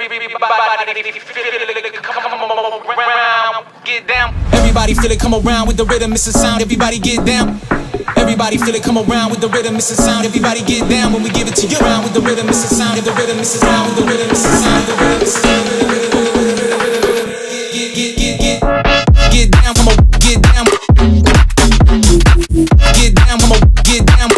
Everybody feel it, come around with the rhythm, it's a sound. Everybody get down. Everybody feel it, come around with the rhythm, it's a sound. Everybody get down when we give it to you. Around with the rhythm, it's a sound. The rhythm, it's a sound. With the rhythm, it's a sound. The rhythm, it's a sound. Get down, come on, get down. Get down, come on, get down.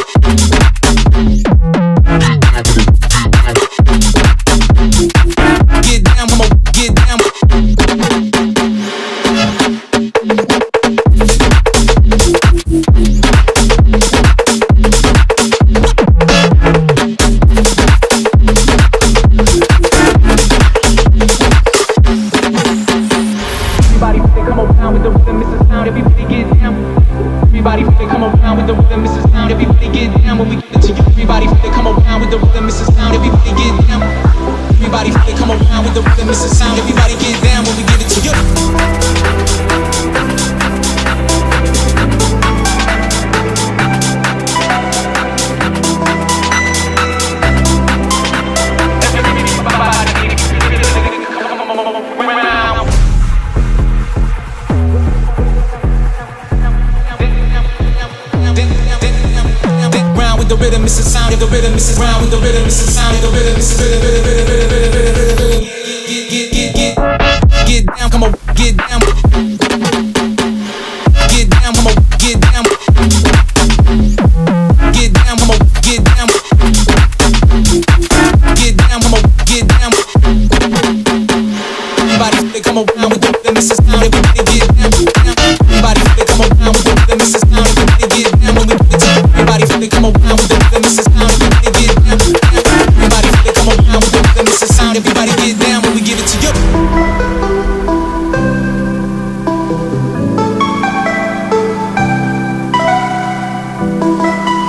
Get down, come on, get down.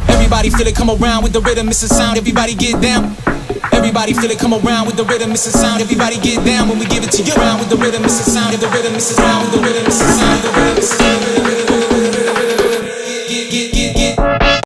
Everybody feel it, come around with the rhythm, it's a sound. Everybody get down. Everybody feel it, come around with the rhythm, it's a sound. Everybody get down when we give it to you. Around with the rhythm, it's a sound. The rhythm, it's a sound. The rhythm, it's a sound. The rhythm, it's a sound.